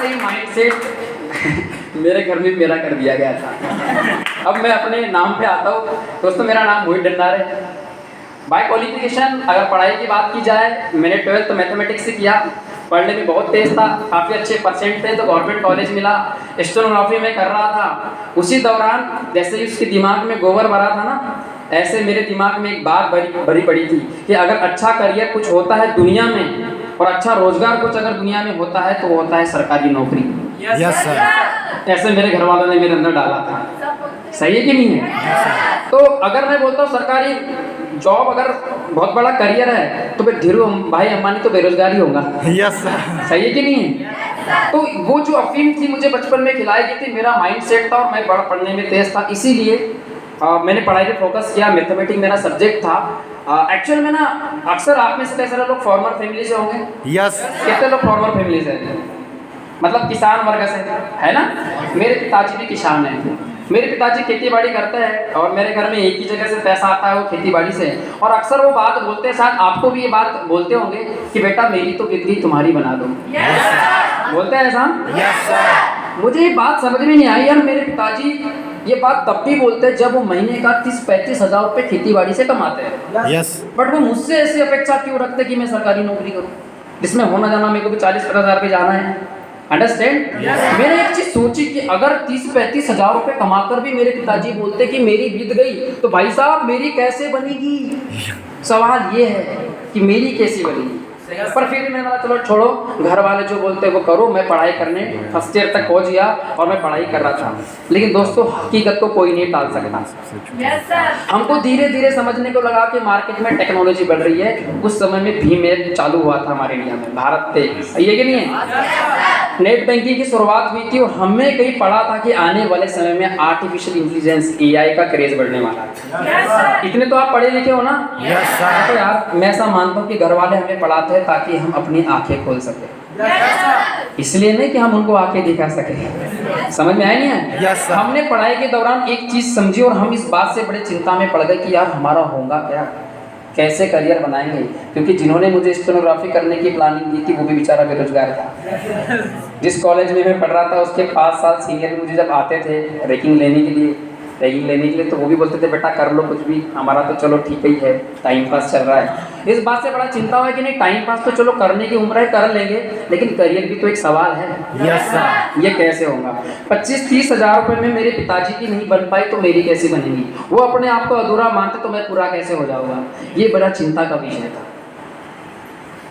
Same mindset मेरे घर में मेरा कर दिया गया था। अब मैं अपने नाम पे आता हूँ। दोस्तों मेरा नाम मोहित डंडार है। बाय क्वालिफिकेशन अगर पढ़ाई की बात की जाए, मैंने 12th मैथमेटिक्स से किया। पढ़ने में बहुत तेज था, काफ़ी अच्छे परसेंट थे तो गवर्नमेंट कॉलेज मिला। स्टेनोग्राफी में कर रहा था। उसी दौरान जैसे ही उसके दिमाग में गोबर भरा था ना, ऐसे मेरे दिमाग में एक बात भरी पड़ी थी कि अगर अच्छा करियर कुछ होता है दुनिया में और अच्छा रोजगार कुछ अगर दुनिया में होता है तो वो होता है सरकारी नौकरी। Yes sir. ऐसे मेरे घर वालों ने मेरे अंदर डाला था। सही है कि नहीं है? तो अगर मैं बोलता हूँ सरकारी जॉब अगर बहुत बड़ा करियर है तो फिर धीरू भाई अंबानी तो बेरोजगार ही होगा। Yes sir. सही है कि नहीं है? तो वो जो अफीम थी मुझे बचपन में खिलाई गई थी, मेरा माइंडसेट था और मैं बड़ा पढ़ने में तेज था, इसीलिए मैंने पढ़ाई पे फोकस किया। मैथमेटिक्स मेरा सब्जेक्ट था। एक्चुअल में ना अक्सर आप में से कई सारे लोग फॉर्मर फैमिली से होंगे। यस। कितने लोग फॉर्मर फैमिली से हैं? मतलब किसान वर्ग से है ना। मेरे पिताजी भी किसान हैं। मेरे पिताजी खेती बाड़ी करते हैं और मेरे घर में एक ही जगह से पैसा आता है, वो खेती बाड़ी से। और अक्सर वो बात बोलते हैं, शायद आपको भी ये बात बोलते होंगे कि बेटा मेरी तो बिजली तुम्हारी बना दो। बोलते हैं ऐसा? Yes sir. मुझे ये बात समझ में नहीं आई यार, मेरे पिताजी ये बात तब भी बोलते हैं जब वो महीने का 30-35 हज़ार रुपये खेती बाड़ी से कमाते हैं। यस। बट वो मुझसे ऐसी अपेक्षा क्यों रखते कि मैं सरकारी नौकरी करूं, जिसमें होना जाना मेरे को भी 40-50 हज़ार पे जाना है। अंडरस्टैंड? मैंने एक चीज सोची कि अगर 30-35 हज़ार रुपये कमाकर भी मेरे पिताजी बोलते कि मेरी बीत गई तो भाई साहब मेरी कैसे बनेगी। सवाल ये है कि मेरी कैसी बनेगी। पर फिर भी मैंने बोला चलो छोड़ो, घर वाले जो बोलते हैं वो करो। मैं पढ़ाई करने फर्स्ट ईयर तक पहुंच गया और मैं पढ़ाई कर रहा था। लेकिन दोस्तों हकीकत को कोई नहीं टाल सकता। हमको धीरे धीरे समझने को लगा कि मार्केट में टेक्नोलॉजी बढ़ रही है। उस समय में भीम ऐप चालू हुआ था हमारे इंडिया में, भारत पे। ये कि नहीं है? नेट बैंकिंग की शुरुआत हुई थी और हमने कहीं पढ़ा था कि आने वाले समय में आर्टिफिशियल इंटेलिजेंस AI का क्रेज बढ़ने वाला है। इतने तो आप पढ़े लिखे हो ना? Yes sir. तो यार मैं ऐसा मानता हूँ कि घर वाले हमें पढ़ाते हैं ताकि हम अपनी आंखें खोल सके, इसलिए नहीं कि हम उनको आंखें दिखा सके। समझ में आया नहीं है? Yes sir. हमने पढ़ाई के दौरान एक चीज समझी और हम इस बात से बड़े चिंता में पड़ गए कि यार हमारा होगा क्या, कैसे करियर बनाएंगे। क्योंकि जिन्होंने मुझे स्टेनोग्राफी करने की प्लानिंग दी थी वो भी बेचारा बेरोजगार था। जिस कॉलेज में मैं पढ़ रहा था उसके 5 साल सीनियर मुझे जब आते थे रैगिंग लेने के लिए तो वो भी बोलते थे बेटा कर लो कुछ भी, हमारा तो चलो ठीक ही है, टाइम पास चल रहा है। इस बात से बड़ा चिंता हुआ कि नहीं टाइम पास तो चलो करने की उम्र है, कर लेंगे, लेकिन करियर भी तो एक सवाल है। Yes sir. ये कैसे होगा? 25-30 हज़ार रुपये में मेरे पिताजी की नहीं बन पाई तो मेरी कैसी बनेगी? वो अपने आप को अधूरा मानते तो मैं पूरा कैसे हो जाऊंगा? ये बड़ा चिंता का विषय था।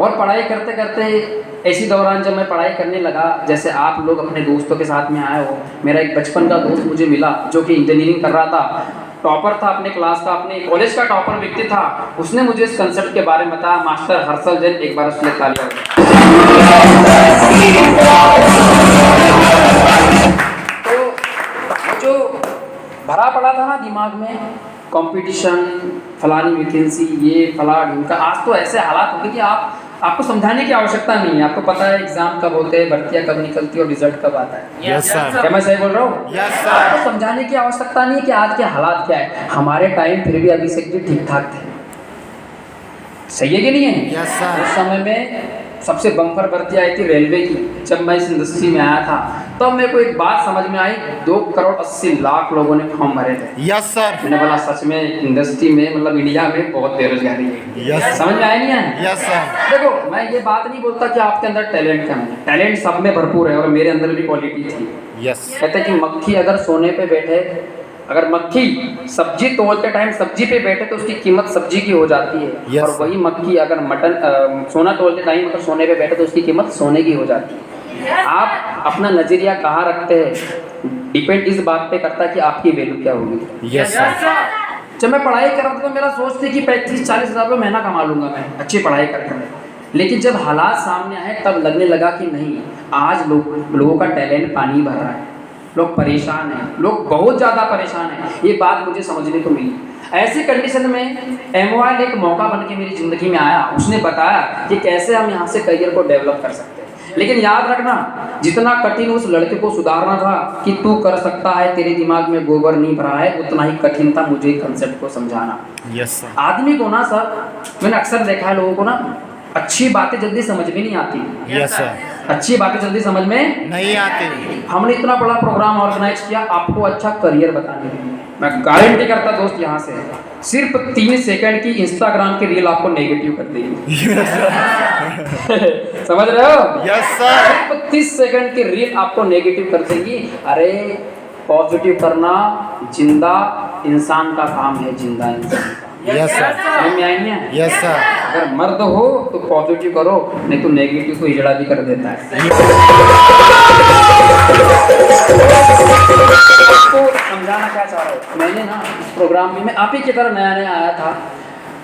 और पढ़ाई करते करते ऐसी दौरान जब मैं पढ़ाई करने लगा, जैसे आप लोग अपने दोस्तों के साथ में आए हो, मेरा एक बचपन का दोस्त मुझे मिला जो कि इंजीनियरिंग कर रहा था, टॉपर था अपने क्लास का, अपने कॉलेज का टॉपर व्यक्ति था। उसने मुझे इस कंसेप्ट के बारे में बताया। मास्टर हर्षल जैन, एक बार उसने तालियां। तो जो भरा पड़ा था ना दिमाग में, कंपटीशन, फलानी वैकेंसी, ये फला ढूंढ, आज तो ऐसे हालात हो गए कि आपको समझाने की आवश्यकता नहीं है। आपको पता है एग्जाम कब होते हैं, भर्तियां कब निकलती है और रिजल्ट कब आता है। Yes sir. क्या मैं सही बोल रहा हूँ? Yes sir. आपको समझाने की आवश्यकता नहीं है कि आज के हालात क्या है। हमारे टाइम फिर भी अभी से ठीक ठाक थे। सही है कि नहीं है? Yes sir. उस समय में सबसे बम्पर भर्ती आई थी रेलवे की। जब मैं इस इंडस्ट्री में आया था तब मेरे को एक बात समझ में आई, 2,80,00,000 लोगों ने फॉर्म भरे थे। Yes sir. मैंने बोला सच में इंडस्ट्री में मतलब इंडिया में बहुत बेरोजगारी है। यस। समझ में आया नहीं है? Yes sir. देखो मैं ये बात नहीं बोलता कि आपके अंदर टैलेंट कम है, टैलेंट सब में भरपूर है और मेरे अंदर भी क्वालिटी थी। यस। कहते कि मक्खी अगर सोने पे बैठे, अगर मक्खी सब्जी तोलते टाइम सब्जी पे बैठे तो उसकी कीमत सब्जी की हो जाती है। Yes. और वही मक्खी अगर सोना तोलते टाइम अगर सोने पे बैठे तो उसकी कीमत सोने की हो जाती है। आप अपना नजरिया कहाँ रखते हैं डिपेंड इस बात पे करता है कि आपकी वैल्यू क्या होगी। Yes sir. जब मैं पढ़ाई कर रहा था तो मेरा सोच थी कि 35-40 हज़ार रुपये महीना कमा लूंगा मैं अच्छी पढ़ाई करके। लेकिन जब हालात सामने आए तब लगने लगा कि नहीं, आज लोगों का टैलेंट पानी भर रहा है, लोग परेशान हैं, लोग बहुत ज़्यादा परेशान हैं। ये बात मुझे समझने को मिली। ऐसी कंडीशन में एमओआई एक मौका बन के मेरी ज़िंदगी में आया। उसने बताया कि कैसे हम यहाँ से करियर को डेवलप कर सकते हैं। लेकिन याद रखना, जितना कठिन उस लड़के को सुधारना था कि तू कर सकता है, तेरे दिमाग में गोबर नहीं भरा है, उतना ही कठिन था मुझे कंसेप्ट को समझाना। Yes sir. आदमी को ना सर, मैंने अक्सर देखा है लोगों को ना, अच्छी बातें जल्दी समझ में नहीं आती, यस सर, अच्छी बातें जल्दी समझ में नहीं आती। हमने इतना बड़ा प्रोग्राम ऑर्गेनाइज किया आपको अच्छा करियर बताने के लिए। मैं गारंटी करता दोस्त यहाँ से सिर्फ 3 सेकंड की इंस्टाग्राम की रील आपको नेगेटिव कर देगी। समझ रहे हो? यस सर, सिर्फ 30 सेकंड की रील आपको नेगेटिव कर देगी। अरे पॉजिटिव करना जिंदा इंसान का काम है, जिंदा इंसान का। यस सर, समझ में आई है? यस सर, अगर मर्द हो तो पॉजिटिव करो, नहीं तो नेगेटिव को हिजड़ा भी कर देता है। तो समझाना क्या चाह रहा हूँ मैंने ना इस प्रोग्राम में, मैं आप ही की तरह नया नया आया था,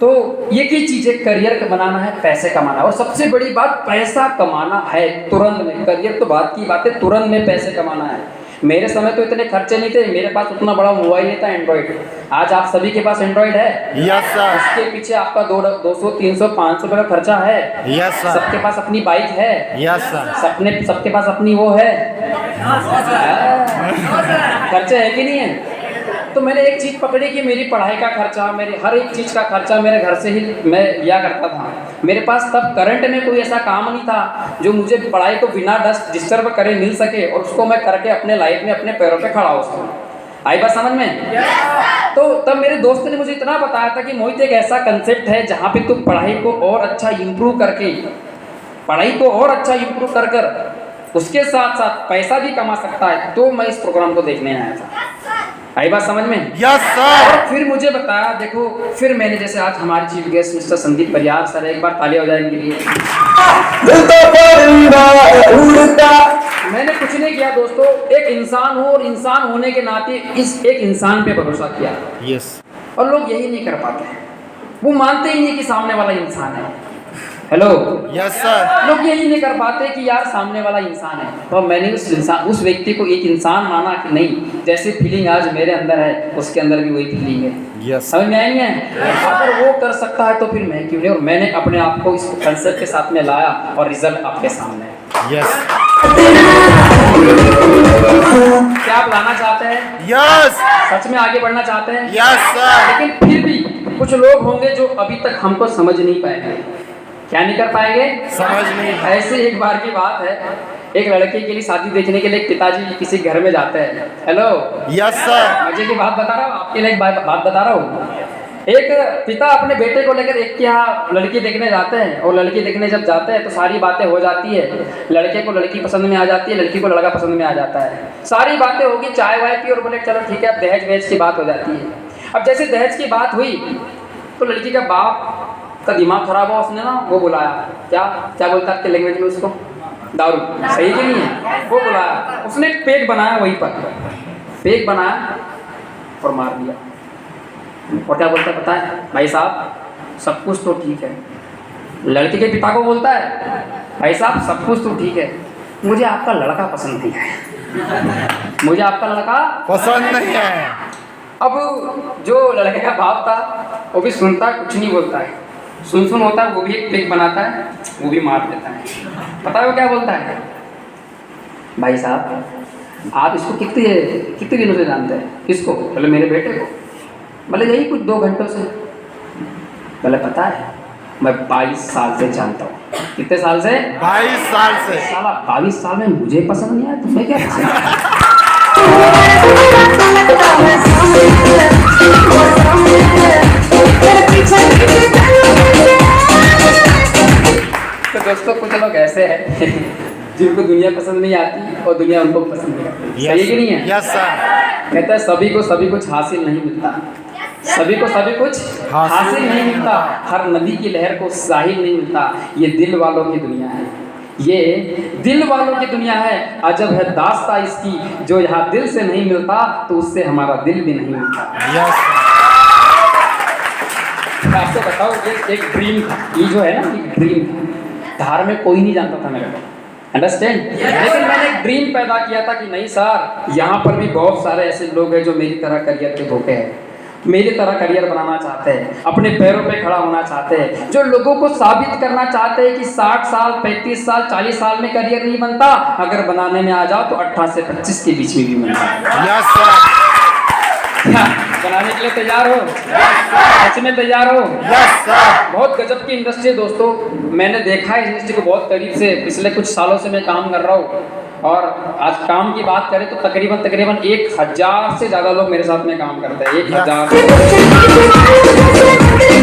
तो ये की चीज़ें करियर बनाना है, पैसे कमाना है, और सबसे बड़ी बात पैसा कमाना है तुरंत में। करियर तो बात की बात है, तुरंत में पैसे कमाना है। मेरे समय तो इतने खर्चे नहीं थे, मेरे पास उतना बड़ा मोबाइल नहीं था एंड्रॉइड। आज आप सभी के पास एंड्रॉइड है। यस सर, उसके पीछे आपका 200 300 500 रुपये का खर्चा है। यस सर, सबके पास अपनी बाइक है, यस सर, सबके पास अपनी वो है, खर्चे है कि नहीं है? तो मैंने एक चीज़ पकड़ी कि मेरी पढ़ाई का खर्चा, मेरी हर एक चीज़ का खर्चा मेरे घर से ही मैं लिया करता था। मेरे पास तब करंट में कोई ऐसा काम नहीं था जो मुझे पढ़ाई को बिना डिस्टर्ब करे मिल सके, और उसको मैं करके अपने लाइफ में अपने पैरों पे खड़ा हो सकूँ। आई बात समझ में? तो तब मेरे दोस्त ने मुझे इतना बताया था कि मोहित एक ऐसा कंसेप्ट है जहाँ पे तू पढ़ाई को और अच्छा इम्प्रूव करके, पढ़ाई को और अच्छा इम्प्रूव कर कर उसके साथ साथ पैसा भी कमा सकता है। तो मैं इस प्रोग्राम को देखने आया था। आई बात समझ में? यस सर, और फिर मुझे बताया, देखो फिर मैंने जैसे आज हमारे chief guest mister Sandeep Pariyar sir, एक बार ताली हो जाए इनके लिए। मैंने कुछ नहीं किया दोस्तों, एक इंसान हूँ और इंसान होने के नाते इस एक इंसान पे भरोसा किया। यस, और लोग यही नहीं कर पाते हैं, वो मानते ही नहीं कि सामने वाला इंसान है। हेलो, यस सर, लोग यही नहीं कर पाते कि यार सामने वाला इंसान है। तो मैंने उस व्यक्ति को एक इंसान माना कि नहीं, जैसे फीलिंग आज मेरे अंदर है उसके अंदर भी वही फीलिंग है। यस, समझ में आई है? अगर वो कर सकता है तो फिर मैं क्यों नहीं? और मैंने अपने आप को इस कंसेप्ट के साथ में लाया और रिजल्ट आपके सामने है। यस, क्या आप लाना चाहते हैं? यस, सच में आगे बढ़ना चाहते हैं? यस सर, लेकिन फिर भी कुछ लोग होंगे जो अभी तक हमको समझ नहीं पाएंगे। क्या नहीं कर पाएंगे? समझ नहीं। ऐसे एक बार की बात है, एक लड़के के लिए शादी देखने के लिए पिताजी किसी घर में जाते हैं। हेलो, यस सर, मजे की बात बता रहा हूँ, आपके लिए एक बात बता रहा हूँ। एक पिता अपने बेटे को लेकर एक के यहाँ लड़की देखने जाते हैं, और लड़की देखने जब जाते हैं तो सारी बातें हो जाती है। लड़के को लड़की पसंद में आ जाती है, लड़की को लड़का पसंद में आ जाता है। सारी बातें होगी, चाय वाय पी और बोले चलो ठीक है, अब दहेज वहेज की बात हो जाती है। अब जैसे दहेज की बात हुई तो लड़की का बाप का दिमाग खराब हुआ, उसने ना वो बुलाया, क्या बोलता है आपके लैंग्वेज में उसको, दारू, सही कि नहीं है? वो बुलाया, उसने एक पेक बनाया, वहीं पर पेक बनाया और मार दिया। और क्या बोलता है पता है? भाई साहब सब कुछ तो ठीक है। लड़के के पिता को बोलता है, भाई साहब सब कुछ तो ठीक है, मुझे आपका लड़का पसंद नहीं है, मुझे आपका लड़का पसंद नहीं है। अब जो लड़के का बाप था वो भी सुनता है, कुछ नहीं बोलता है, सुन होता है, वो भी एक पेक बनाता है, वो भी मार देता है। पता है वो क्या बोलता है? भाई साहब आप इसको कितने दिनों से जानते हैं? किसको? बोले मेरे बेटे को। बोले यही कुछ 2 घंटों से। बोले पता है मैं 22 साल से जानता हूँ। कितने साल से? 22 साल से। साला 22 साल में मुझे पसंद नहीं आया, तुम्हें क्या पसंद? तो दोस्तों कुछ लोग ऐसे हैं जिनको दुनिया पसंद नहीं आती और दुनिया उनको पसंद नहीं आती। सही कि नहीं है? यस सर, कहता है सभी को सभी कुछ हासिल नहीं मिलता, सभी को सभी कुछ हासिल नहीं मिलता, हर नदी की लहर को साहिल नहीं मिलता। ये दिल वालों की दुनिया है, ये दिल वालों की दुनिया है। अजब है दास्ता इसकी, जो यहाँ दिल से नहीं मिलता तो उससे हमारा दिल भी नहीं मिलता। यस, मैं आपको बताऊँ ये एक ड्रीम था, ये जो है ना एक ड्रीम था। धार में कोई नहीं जानता था मेरे को, अंडरस्टैंड? लेकिन मैंने एक ड्रीम पैदा किया था कि नहीं सर, यहाँ पर भी बहुत सारे ऐसे लोग हैं जो मेरी तरह करियर के धोखे हैं, मेरी तरह करियर बनाना चाहते हैं, अपने पैरों पे खड़ा होना चाहते हैं, जो लोगों को साबित करना चाहते हैं कि 60 साल 35 साल 40 साल में करियर नहीं बनता, अगर बनाने में आ जाओ तो 18 से 25 के बीच में भी बनता है। यस सर, क्या बनाने के लिए तैयार हो? सच में तैयार हो? Yes sir. बहुत गजब की इंडस्ट्री है दोस्तों। मैंने देखा है इस इंडस्ट्री को बहुत करीब से, पिछले कुछ सालों से मैं काम कर रहा हूँ। और आज काम की बात करें तो तकरीबन 1000 से ज़्यादा लोग मेरे साथ में काम करते हैं। 1000